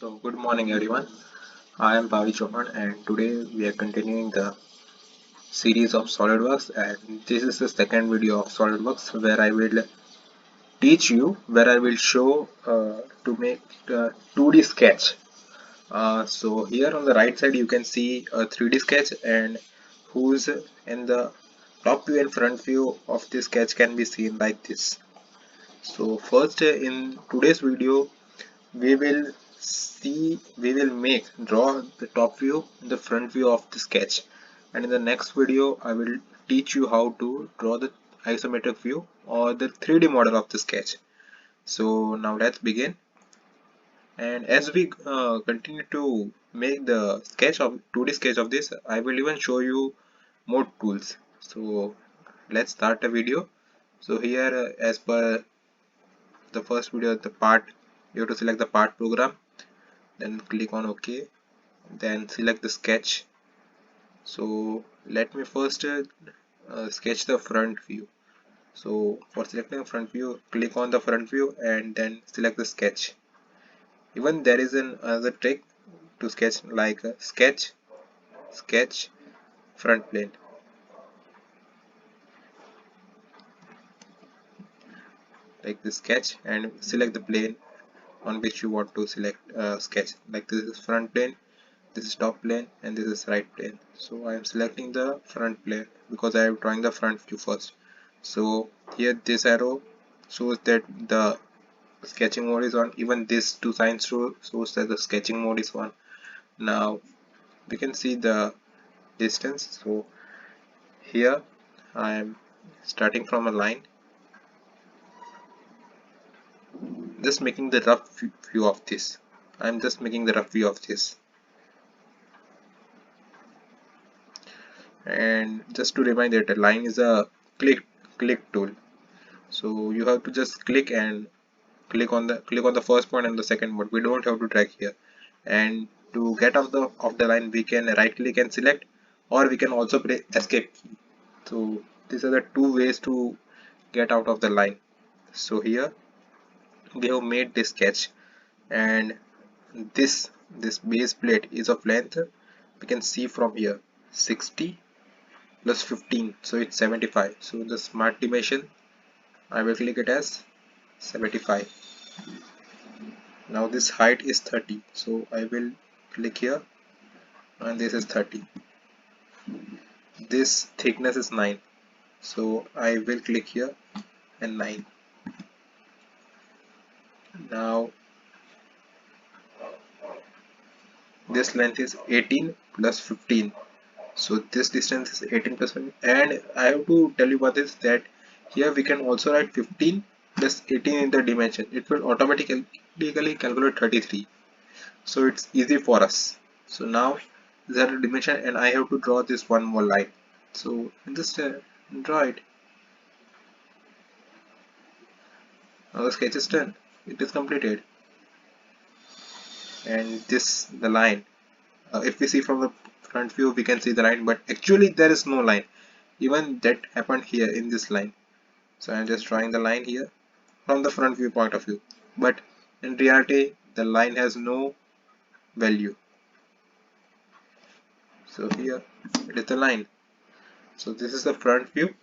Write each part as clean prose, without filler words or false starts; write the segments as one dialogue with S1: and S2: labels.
S1: So, good morning everyone. I am Bhavi Chauhan and today we are continuing the series of SolidWorks, and this is the second video of SolidWorks where I will where I will show to make the 2D sketch. So here on the right side you can see a 3D sketch, and who's in the top view and front view of this sketch can be seen like this. So first, in today's video we will draw the top view and the front view of the sketch, and in the next video I will teach you how to draw the isometric view or the 3D model of the sketch. So now let's begin, and as we continue to make the sketch of 2D sketch of this, I will even show you more tools. So let's start the video. So here, as per the first video, the part, you have to select the part program, then click on OK, then select the sketch. So let me first sketch the front view. So for selecting front view, click on the front view and then select the sketch. Even there is another trick to sketch, like sketch front plane. Like the sketch and select the plane on which you want to select sketch. Like this is front plane, this is top plane, and this is right plane. So I am selecting the front plane because I am drawing the front view first. So here this arrow shows that the sketching mode is on. Even this two signs shows that the sketching mode is on. Now we can see the distance. So here I am starting from a line, just making the rough view of this. I'm just making the rough view of this. And just to remind that a line is a click tool. So you have to just click and click on the first point and the second point. We don't have to drag here. And to get off the line, we can right click and select, or we can also press escape key. So these are the two ways to get out of the line. So here we have made this sketch, and this base plate is of length, we can see from here, 60 plus 15, so it's 75. So the smart dimension, I will click it as 75. Now this height is 30, so I will click here and this is 30. This thickness is 9, so I will click here and 9. Now this length is 18 plus 15, so this distance is 18 plus 15. And I have to tell you what is that here we can also write 15 plus 18 in the dimension. It will automatically calculate 33, so it's easy for us. So now these are the dimension, and I have to draw this one more line. So just draw it. Now the sketch is done, it is completed. And this the line, if we see from the front view we can see the line, but actually there is no line. Even that happened here in this line. So I'm just drawing the line here from the front view point of view, but in reality the line has no value. So here it is the line. So this is the front view.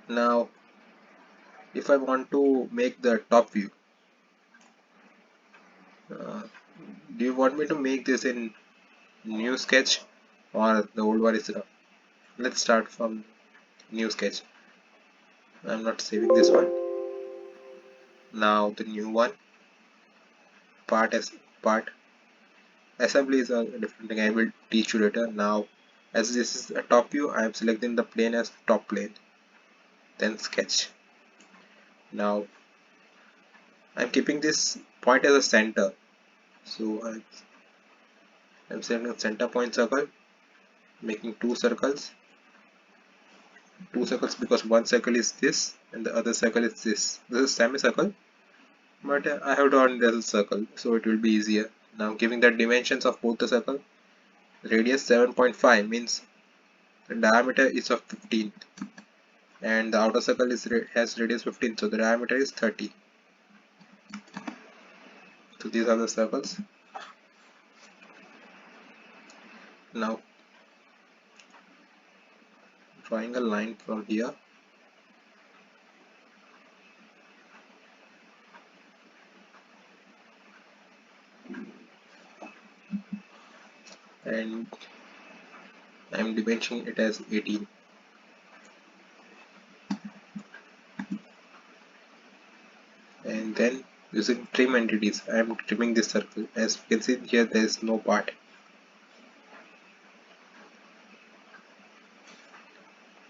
S1: Now if I want to make the top view, uh, do you want me to make this in new sketch or the old one is enough? Let's start from new sketch. I'm not saving this one. Now the new one, part as part assembly is a different thing, I will teach you later. Now as this is a top view, I am selecting the plane as top plane, then sketch. Now I'm keeping this point as a center, so I'm selecting center point circle, making two circles because one circle is this and the other circle is this. This is semicircle, but I have drawn it as a circle, so it will be easier. Now giving the dimensions of both the circle, radius 7.5 means the diameter is of 15, and the outer circle has radius 15, so the diameter is 30. So these are the circles. Now drawing a line from here and I'm dimensioning it as 18. And then using trim entities, I am trimming this circle. As you can see here, there is no part.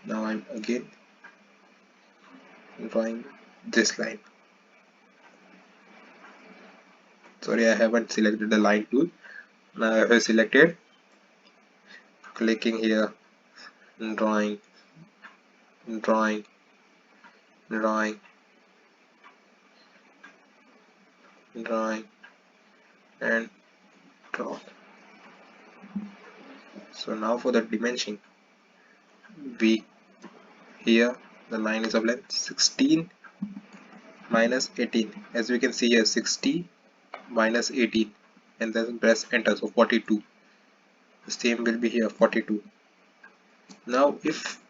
S1: Now I'm again drawing this line. Sorry, I haven't selected the line tool. Now I have selected, clicking here, drawing, drawing, drawing, drawing, and draw. So now for the dimension, we here the line is of length 16 minus 18. As we can see here, 60 minus 18, and then press enter. So 42. The same will be here, 42. Now if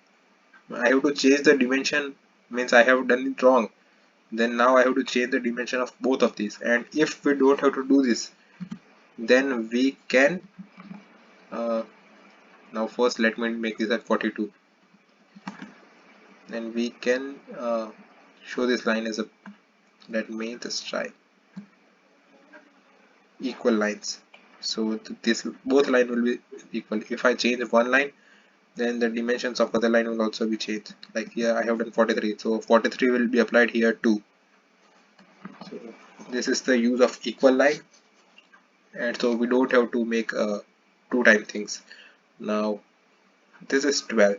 S1: I have to change the dimension, means I have done it wrong, then now I have to change the dimension of both of these. And if we don't have to do this, then we can now first let me make this at 42, and we can show this line as a, let me just try, equal lines. So this both line will be equal. If I change one line, then the dimensions of other line will also be changed. Like here I have done 43, so 43 will be applied here too. So this is the use of equal line, and so we don't have to make two time things. Now this is 12.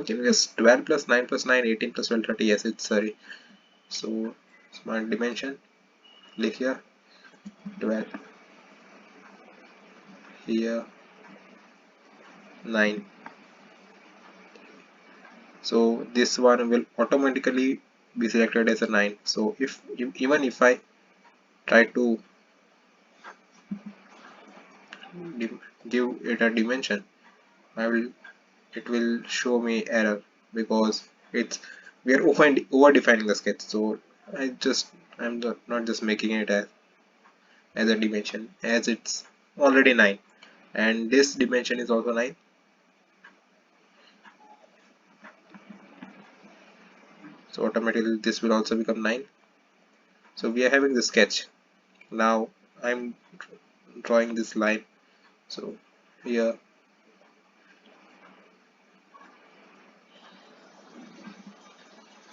S1: Give me just 12 plus 9 plus 9, 18 plus 12, 30. Yes, it's sorry. So smart dimension, click here, 12, here 9. So this one will automatically be selected as a 9. So if even if I try to give it a dimension, it will show me error because it's we are over defining the sketch. So I'm not just making it as a dimension, as it's already 9, and this dimension is also 9. So automatically this will also become 9. So we are having the sketch. Now I'm drawing this line. So here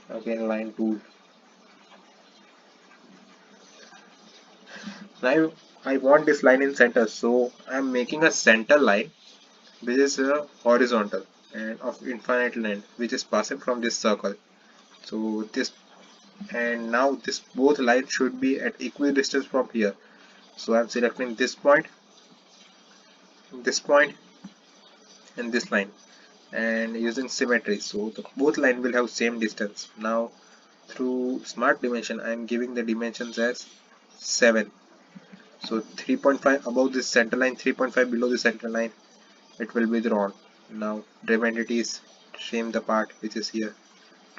S1: again line 2. Now I want this line in center, so I'm making a center line which is a horizontal and of infinite length, which is passing from this circle. So this, and now this both lines should be at equal distance from here. So I'm selecting this point, and this line, and using symmetry, so both line will have same distance. Now through smart dimension I am giving the dimensions as 7. So 3.5 above this center line, 3.5 below the center line, it will be drawn. Now trim entities, trim the part which is here,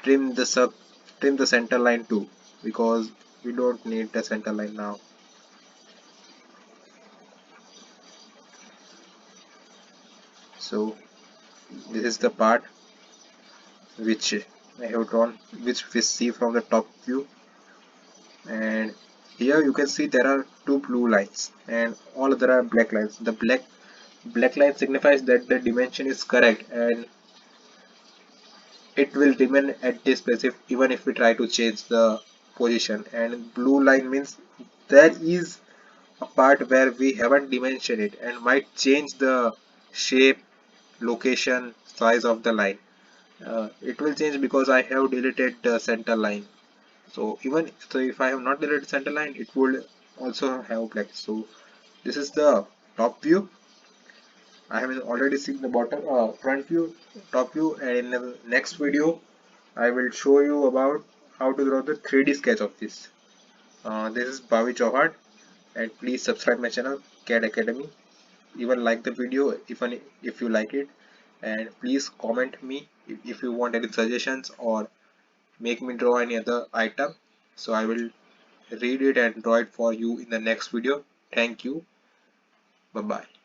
S1: trim the center line too, because we don't need the center line now. So this is the part which I have drawn, which we see from the top view, and here you can see there are two blue lines and all other are black lines. The black line signifies that the dimension is correct and it will remain at this place even if we try to change the position, and blue line means there is a part where we haven't dimensioned it and might change the shape, location, size of the line. It will change because I have deleted the center line. So even so, if I have not deleted center line, it would also have black. So this is the top view. I have already seen the bottom front view, top view, and in the next video I will show you about how to draw the 3D sketch of this. This is Bhavi Chauhan, and please subscribe my channel CAD Academy. Even like the video if you like it, and please comment me if you want any suggestions or make me draw any other item, so I will read it and draw it for you in the next video. Thank you. Bye bye.